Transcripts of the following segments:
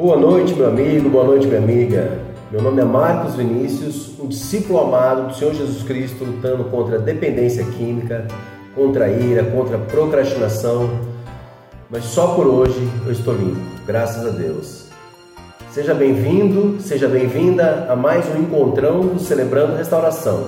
Boa noite, meu amigo, boa noite, minha amiga. Meu nome é Marcos Vinícius, um discípulo amado do Senhor Jesus Cristo, lutando contra a dependência química, contra a ira, contra a procrastinação. Mas só por hoje eu estou limpo, graças a Deus. Seja bem-vindo, seja bem-vinda a mais um encontrão do Celebrando Restauração,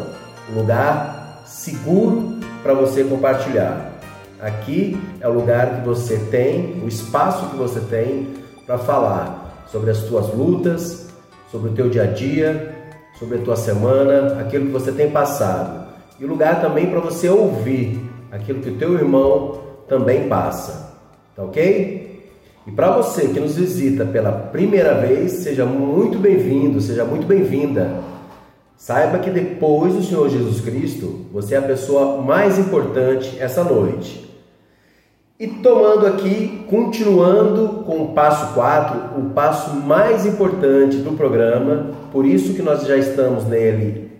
um lugar seguro para você compartilhar. Aqui é o lugar que você tem, o espaço que você tem para falar sobre as tuas lutas, sobre o teu dia a dia, sobre a tua semana, aquilo que você tem passado. E o lugar também para você ouvir aquilo que o teu irmão também passa. Tá ok? E para você que nos visita pela primeira vez, seja muito bem-vindo, seja muito bem-vinda. Saiba que depois do Senhor Jesus Cristo, você é a pessoa mais importante essa noite. E tomando aqui, continuando com o passo 4, o passo mais importante do programa, por isso que nós já estamos nele,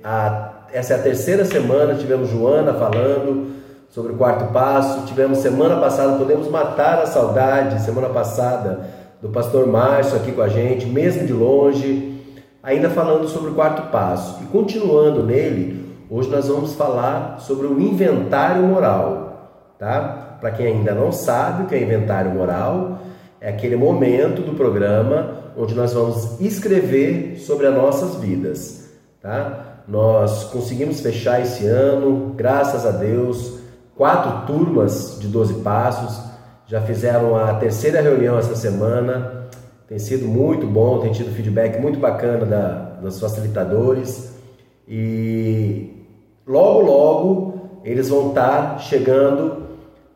essa é a terceira semana, tivemos Joana falando sobre o quarto passo, tivemos semana passada, podemos matar a saudade, semana passada, do pastor Márcio aqui com a gente, mesmo de longe, ainda falando sobre o quarto passo. E continuando nele, hoje nós vamos falar sobre o inventário moral, tá? Para quem ainda não sabe o que é inventário moral, é aquele momento do programa onde nós vamos escrever sobre as nossas vidas, tá? Nós conseguimos fechar esse ano, graças a Deus, 4 turmas de 12 passos, já fizeram a terceira reunião essa semana, tem sido muito bom, tem tido feedback muito bacana dos facilitadores e logo eles vão estar chegando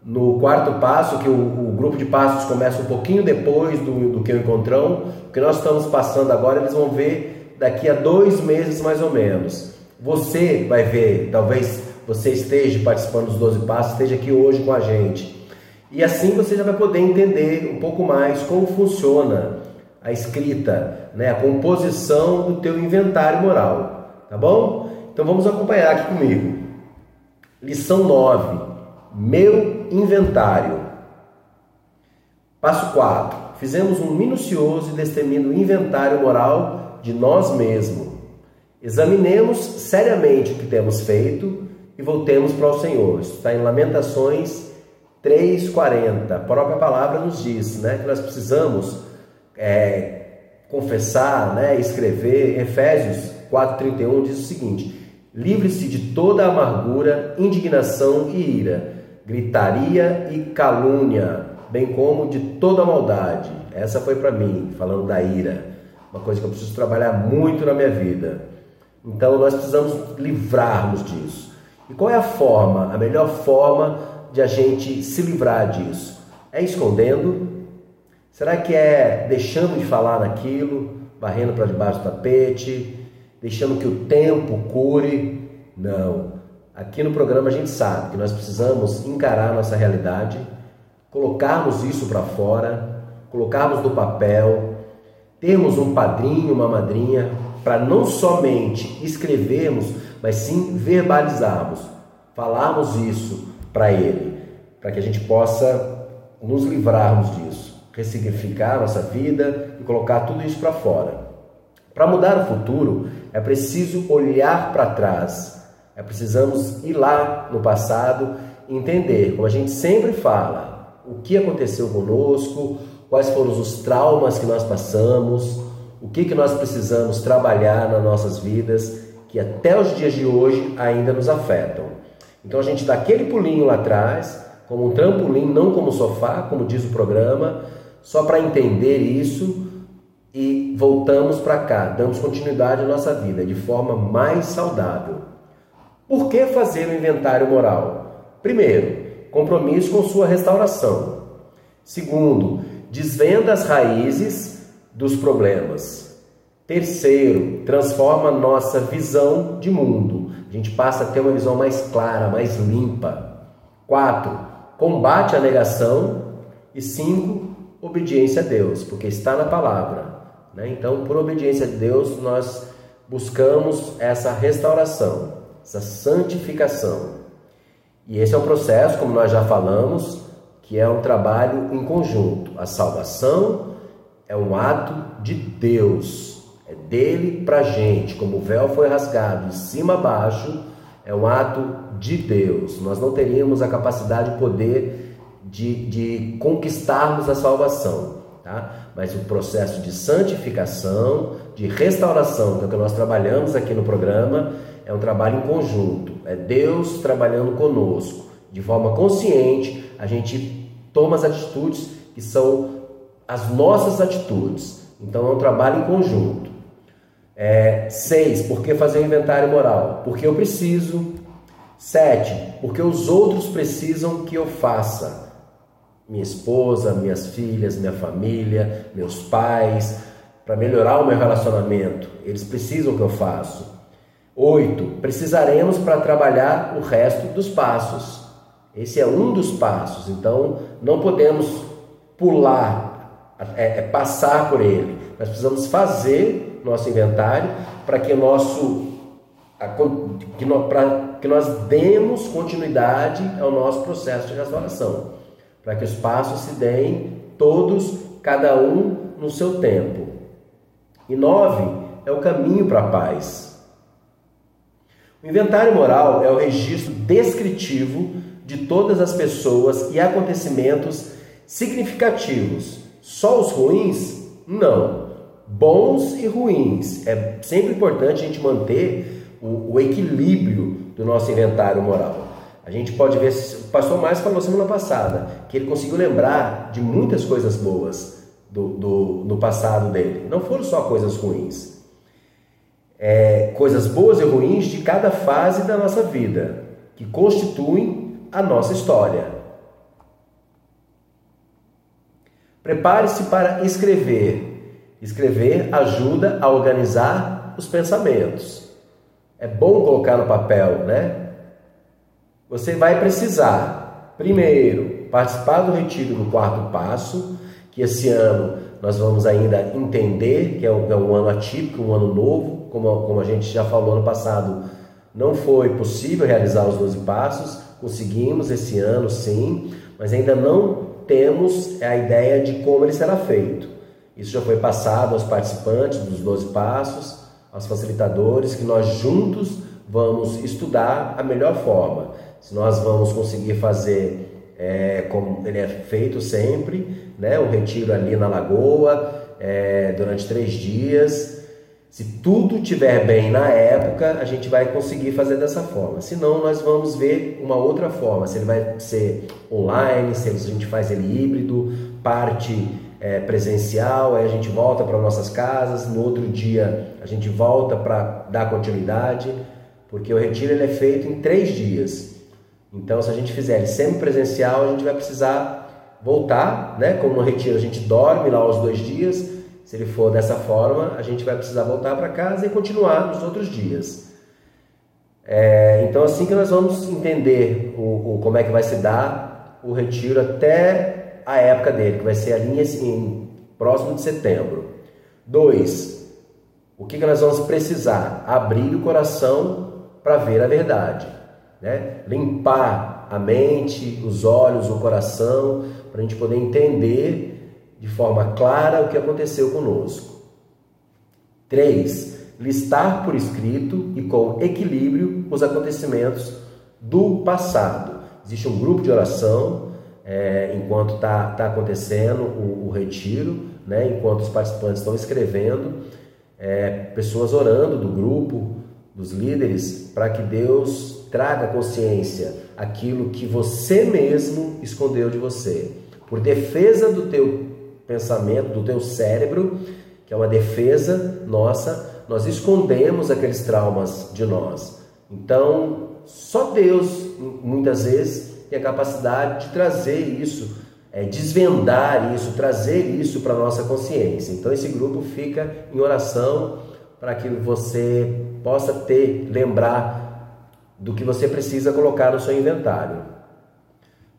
no quarto passo, que o grupo de passos começa um pouquinho depois do que o encontrão. O que nós estamos passando agora, eles vão ver daqui a 2 meses mais ou menos. Você vai ver, talvez você esteja participando dos 12 passos, esteja aqui hoje com a gente. E assim você já vai poder entender um pouco mais como funciona a escrita, né, a composição do teu inventário moral, tá bom? Então vamos acompanhar aqui comigo. Lição 9. Meu inventário. Passo 4. Fizemos um minucioso e destemido inventário moral de nós mesmos. Examinemos seriamente o que temos feito e voltemos para o Senhor. Isso está em Lamentações 3:40. A própria palavra nos diz, né, que nós precisamos confessar, né, escrever. Efésios 4:31 diz o seguinte: livre-se de toda amargura, indignação e ira, gritaria e calúnia, bem como de toda maldade. Essa foi para mim, falando da ira, uma coisa que eu preciso trabalhar muito na minha vida. Então nós precisamos livrarmos disso. E qual é a forma, a melhor forma de a gente se livrar disso? É escondendo? Será que é deixando de falar naquilo, varrendo para debaixo do tapete, deixando que o tempo cure? Não. Aqui no programa a gente sabe que nós precisamos encarar a nossa realidade, colocarmos isso para fora, colocarmos no papel, termos um padrinho, uma madrinha, para não somente escrevermos, mas sim verbalizarmos, falarmos isso para ele, para que a gente possa nos livrarmos disso, ressignificar a nossa vida e colocar tudo isso para fora. Para mudar o futuro, é preciso olhar para trás. Precisamos ir lá no passado e entender, como a gente sempre fala, o que aconteceu conosco, quais foram os traumas que nós passamos, o que nós precisamos trabalhar nas nossas vidas, que até os dias de hoje ainda nos afetam. Então a gente dá aquele pulinho lá atrás, como um trampolim, não como sofá, como diz o programa, só para entender isso e voltamos para cá, damos continuidade à nossa vida de forma mais saudável. Por que fazer o inventário moral? Primeiro, compromisso com sua restauração. Segundo, desvenda as raízes dos problemas. Terceiro, transforma nossa visão de mundo. A gente passa a ter uma visão mais clara, mais limpa. 4, combate a negação. E 5, obediência a Deus, porque está na palavra, né? Então, por obediência a Deus, nós buscamos essa restauração, essa santificação. E esse é um processo, como nós já falamos, que é um trabalho em conjunto. A salvação é um ato de Deus, é dele pra gente, como o véu foi rasgado de cima a baixo, é um ato de Deus. Nós não teríamos a capacidade e poder de conquistarmos a salvação, tá? Mas o processo de santificação, de restauração, que é o que nós trabalhamos aqui no programa, é um trabalho em conjunto, é Deus trabalhando conosco. De forma consciente, a gente toma as atitudes que são as nossas atitudes. Então é um trabalho em conjunto. 6. Por que fazer um inventário moral? Porque eu preciso. 7. Porque os outros precisam que eu faça. Minha esposa, minhas filhas, minha família, meus pais, para melhorar o meu relacionamento. Eles precisam que eu faça. 8. Precisaremos para trabalhar o resto dos passos. Esse é um dos passos. Então não podemos pular, passar por ele. Nós precisamos fazer nosso inventário para que nós demos continuidade ao nosso processo de restauração, para que os passos se deem todos, cada um no seu tempo. E 9 é o caminho para a paz. O inventário moral é o registro descritivo de todas as pessoas e acontecimentos significativos. Só os ruins? Não. Bons e ruins. É sempre importante a gente manter o equilíbrio do nosso inventário moral. A gente pode ver, o pastor Márcio falou semana passada, que ele conseguiu lembrar de muitas coisas boas do passado dele. Não foram só coisas ruins. Coisas boas e ruins de cada fase da nossa vida, que constituem a nossa história. Prepare-se para escrever. Escrever ajuda a organizar os pensamentos. É bom colocar no papel, né? Você vai precisar, primeiro, participar do retiro no 4º passo, que esse ano nós vamos ainda entender que é um ano atípico, um ano novo, como a gente já falou ano passado, não foi possível realizar os 12 passos, conseguimos esse ano sim, mas ainda não temos a ideia de como ele será feito. Isso já foi passado aos participantes dos 12 passos, aos facilitadores, que nós juntos vamos estudar a melhor forma. Se nós vamos conseguir fazer como ele é feito sempre, né? Um retiro ali na Lagoa, durante 3 dias. Se tudo estiver bem na época, a gente vai conseguir fazer dessa forma. Se não, nós vamos ver uma outra forma. Se ele vai ser online, se a gente faz ele híbrido, parte presencial, aí a gente volta para nossas casas, no outro dia a gente volta para dar continuidade, porque o retiro ele é feito em 3 dias. Então, se a gente fizer ele semipresencial, a gente vai precisar voltar, né? Como no retiro a gente dorme lá os 2 dias, se ele for dessa forma, a gente vai precisar voltar para casa e continuar nos outros dias. Então, assim que nós vamos entender como é que vai se dar o retiro até a época dele, que vai ser ali próximo de setembro. 2. O que nós vamos precisar? Abrir o coração para ver a verdade, né? Limpar a mente, os olhos, o coração, para a gente poder entender de forma clara o que aconteceu conosco. 3. Listar por escrito e com equilíbrio os acontecimentos do passado. Existe um grupo de oração enquanto está acontecendo o retiro, né? Enquanto os participantes estão escrevendo, pessoas orando do grupo, dos líderes, para que Deus traga consciência aquilo que você mesmo escondeu de você. Por defesa do teu pensamento, do teu cérebro, que é uma defesa nossa, nós escondemos aqueles traumas de nós. Então, só Deus, muitas vezes, tem a capacidade de trazer isso, desvendar isso, trazer isso para a nossa consciência. Então, esse grupo fica em oração para que você possa lembrar do que você precisa colocar no seu inventário.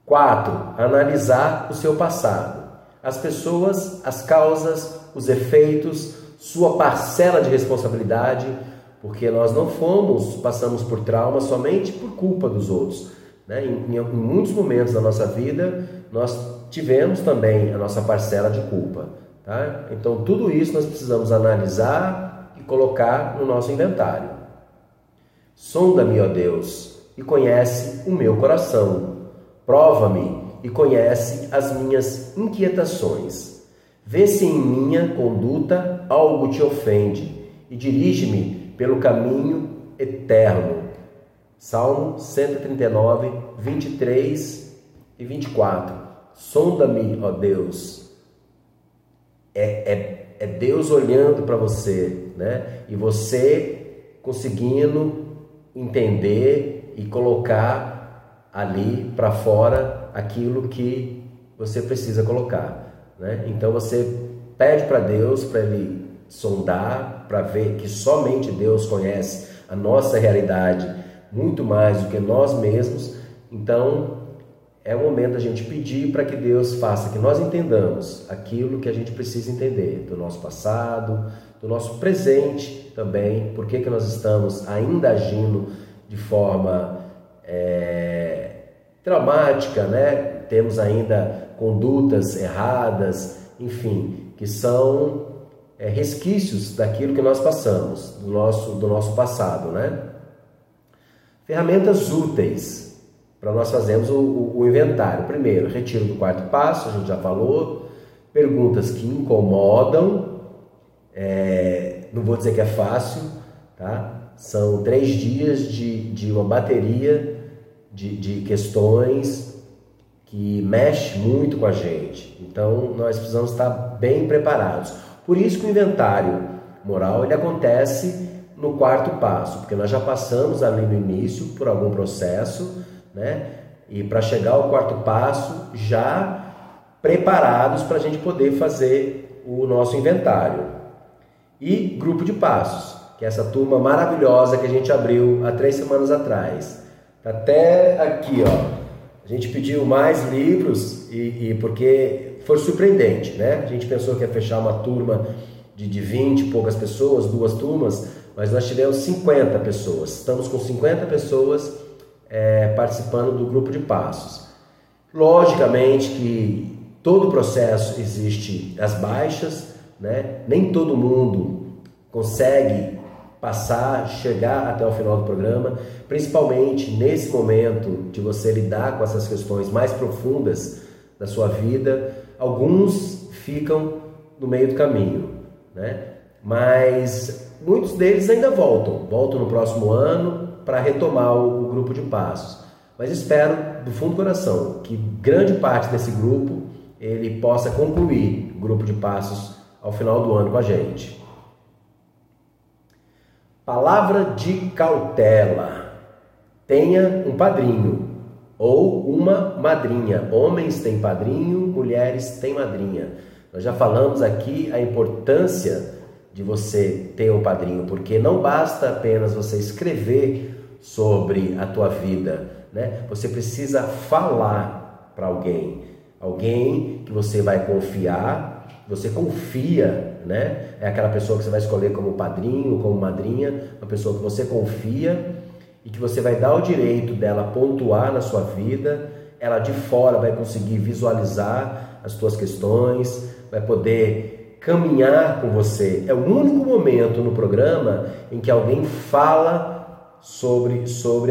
4. Analisar o seu passado. As pessoas, as causas, os efeitos, sua parcela de responsabilidade, porque nós não passamos por trauma somente por culpa dos outros, né? Em muitos momentos da nossa vida, nós tivemos também a nossa parcela de culpa, tá? Então tudo isso nós precisamos analisar e colocar no nosso inventário. Sonda-me, ó Deus, e conhece o meu coração. Prova-me e conhece as minhas inquietações. Vê se em minha conduta algo te ofende e dirige-me pelo caminho eterno. Salmo 139, 23 e 24. Sonda-me, ó Deus. É Deus olhando para você, né? E você conseguindo entender e colocar ali para fora aquilo que você precisa colocar, né? Então você pede para Deus, para Ele sondar, para ver que somente Deus conhece a nossa realidade muito mais do que nós mesmos. Então é o momento da gente pedir para que Deus faça que nós entendamos aquilo que a gente precisa entender do nosso passado, do nosso presente também, por que nós estamos ainda agindo de forma traumática, né? Temos ainda condutas erradas, enfim, que são resquícios daquilo que nós passamos, do nosso passado, né? Ferramentas úteis para nós fazermos o inventário. Primeiro, retiro do quarto passo, a gente já falou. Perguntas que incomodam. Não vou dizer que é fácil, tá? São 3 dias de uma bateria de questões que mexe muito com a gente. Então, nós precisamos estar bem preparados. Por isso que o inventário moral ele acontece no quarto passo, porque nós já passamos ali no início por algum processo, né? E para chegar ao quarto passo, já preparados para a gente poder fazer o nosso inventário. E grupo de passos, que é essa turma maravilhosa que a gente abriu há 3 semanas atrás. Tá até aqui, ó. A gente pediu mais livros e porque foi surpreendente, né? A gente pensou que ia fechar uma turma de 20 e poucas pessoas, 2 turmas, mas nós tivemos 50 pessoas. Estamos com 50 pessoas participando do grupo de passos. Logicamente que todo o processo existe as baixas, né? Nem todo mundo consegue chegar até o final do programa, principalmente nesse momento de você lidar com essas questões mais profundas da sua vida. Alguns ficam no meio do caminho, né? Mas muitos deles ainda voltam no próximo ano para retomar o grupo de passos. Mas espero do fundo do coração que grande parte desse grupo ele possa concluir o grupo de passos ao final do ano com a gente. Palavra de cautela. Tenha um padrinho ou uma madrinha. Homens têm padrinho, mulheres têm madrinha. Nós já falamos aqui a importância de você ter um padrinho, porque não basta apenas você escrever sobre a tua vida, né? Você precisa falar para alguém que você vai confiar, você confia, né? É aquela pessoa que você vai escolher como padrinho, como madrinha, uma pessoa que você confia e que você vai dar o direito dela pontuar na sua vida. Ela de fora vai conseguir visualizar as tuas questões, vai poder caminhar com você. É o único momento no programa em que alguém fala sobre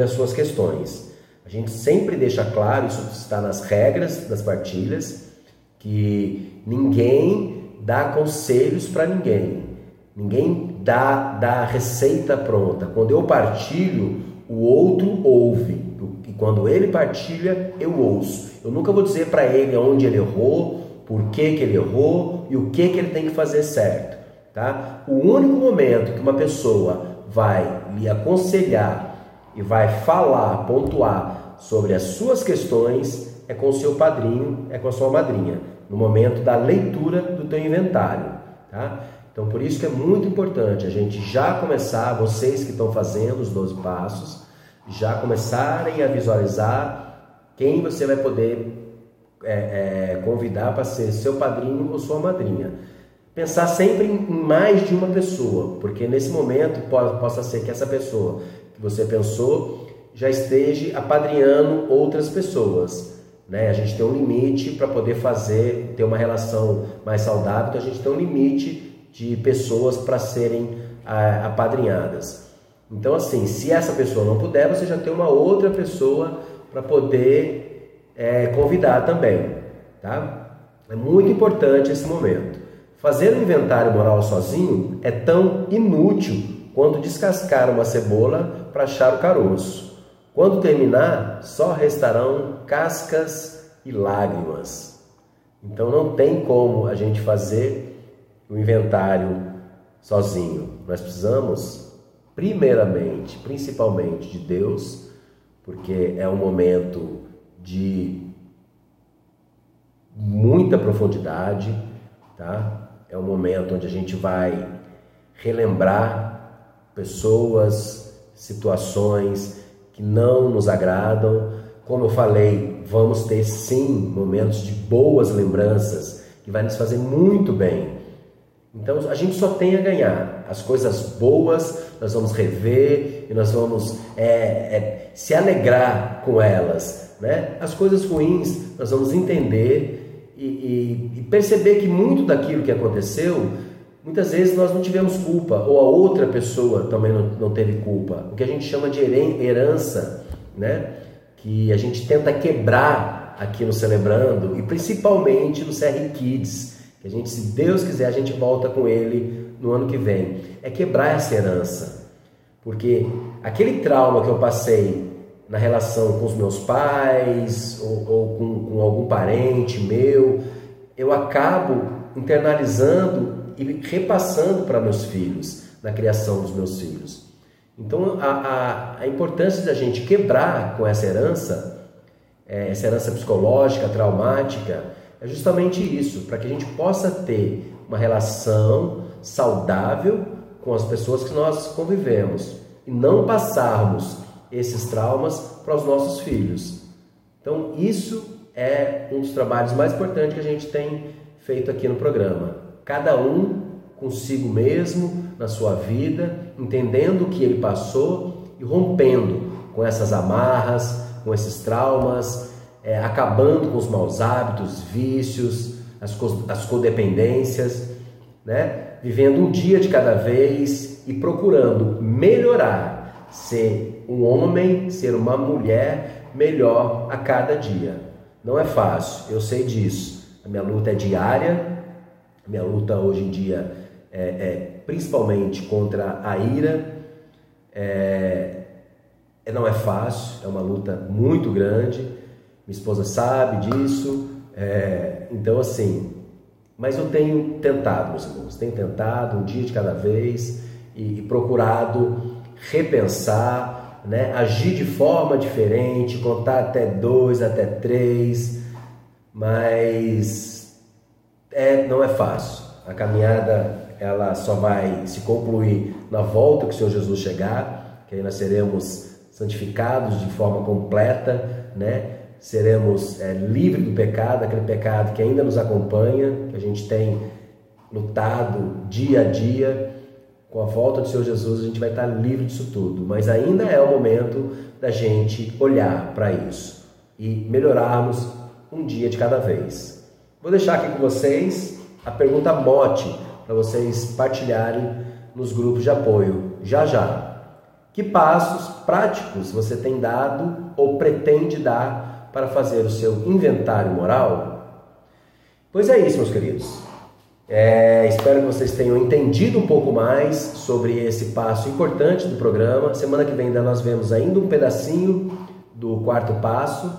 as suas questões. A gente sempre deixa claro, isso está nas regras das partilhas, que ninguém dá conselhos para ninguém. Ninguém dá receita pronta. Quando eu partilho, o outro ouve. E quando ele partilha, eu ouço. Eu nunca vou dizer para ele onde ele errou, por que ele errou e o que ele tem que fazer certo, tá? O único momento que uma pessoa vai lhe aconselhar e vai falar, pontuar sobre as suas questões é com o seu padrinho, é com a sua madrinha, no momento da leitura do teu inventário, tá? Então, por isso que é muito importante a gente já começar, vocês que estão fazendo os 12 passos, já começarem a visualizar quem você vai poder convidar para ser seu padrinho ou sua madrinha. Pensar sempre em mais de uma pessoa, porque nesse momento possa ser que essa pessoa que você pensou já esteja apadrinhando outras pessoas. né? A gente tem um limite para poder ter uma relação mais saudável, então a gente tem um limite de pessoas para serem apadrinhadas. Então, assim, se essa pessoa não puder, você já tem uma outra pessoa para poder convidar também, tá? É muito importante esse momento. Fazer um inventário moral sozinho é tão inútil quanto descascar uma cebola para achar o caroço. Quando terminar, só restarão cascas e lágrimas. Então não tem como a gente fazer o inventário sozinho. Nós precisamos, primeiramente, principalmente de Deus, porque é um momento de muita profundidade, tá? É um momento onde a gente vai relembrar pessoas, situações que não nos agradam. Como eu falei, vamos ter sim momentos de boas lembranças que vai nos fazer muito bem. Então a gente só tem a ganhar. As coisas boas nós vamos rever e nós vamos se alegrar com elas, né? As coisas ruins nós vamos entender e perceber que muito daquilo que aconteceu, muitas vezes nós não tivemos culpa, ou a outra pessoa também não teve culpa. O que a gente chama de herança, né? Que a gente tenta quebrar aqui no Celebrando, e principalmente no CR Kids, que a gente, se Deus quiser, a gente volta com ele no ano que vem. É quebrar essa herança, porque aquele trauma que eu passei na relação com os meus pais ou com algum parente meu, eu acabo internalizando e repassando para meus filhos, na criação dos meus filhos. Então a importância da gente quebrar com essa herança psicológica, traumática, é justamente isso, para que a gente possa ter uma relação saudável com as pessoas que nós convivemos e não passarmos esses traumas para os nossos filhos. Então isso é um dos trabalhos mais importantes que a gente tem feito aqui no programa. Cada um consigo mesmo, na sua vida, entendendo o que ele passou e rompendo com essas amarras, com esses traumas, acabando com os maus hábitos, vícios, as codependências, né? Vivendo um dia de cada vez e procurando melhorar, ser um homem, ser uma mulher melhor a cada dia. Não é fácil, eu sei disso. A minha luta é diária, a minha luta hoje em dia principalmente contra a ira. Não é fácil, é uma luta muito grande. Minha esposa sabe disso. Então assim, mas eu tenho tentado, meus irmãos, tenho tentado um dia de cada vez e procurado repensar, né? Agir de forma diferente, contar até 2, até 3, mas não é fácil. A caminhada ela só vai se concluir na volta que o Senhor Jesus chegar, que aí nós seremos santificados de forma completa, né? Seremos livres do pecado, aquele pecado que ainda nos acompanha, que a gente tem lutado dia a dia. Com a volta do Senhor Jesus a gente vai estar livre disso tudo, mas ainda é o momento da gente olhar para isso e melhorarmos um dia de cada vez. Vou deixar aqui com vocês a pergunta mote para vocês partilharem nos grupos de apoio já. Que passos práticos você tem dado ou pretende dar para fazer o seu inventário moral? Pois é isso, meus queridos. Espero que vocês tenham entendido um pouco mais sobre esse passo importante do programa. Semana que vem nós vemos ainda um pedacinho do quarto passo,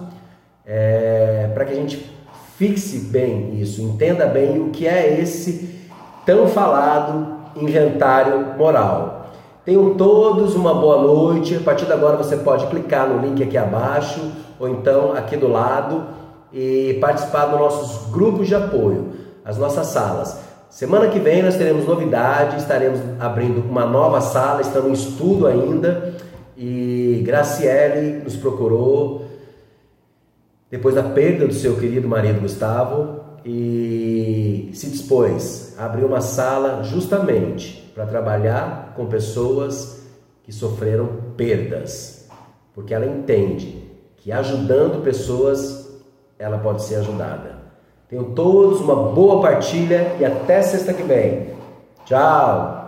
para que a gente fixe bem isso, entenda bem o que é esse tão falado inventário moral. Tenham todos uma boa noite. A partir de agora você pode clicar no link aqui abaixo ou então aqui do lado e participar dos nossos grupos de apoio, as nossas salas. Semana que vem nós teremos novidade, estaremos abrindo uma nova sala, estamos em estudo ainda, e Graciele nos procurou depois da perda do seu querido marido Gustavo e se dispôs a abrir uma sala justamente para trabalhar com pessoas que sofreram perdas, porque ela entende que ajudando pessoas ela pode ser ajudada. Tenham todos uma boa partilha e até sexta que vem. Tchau!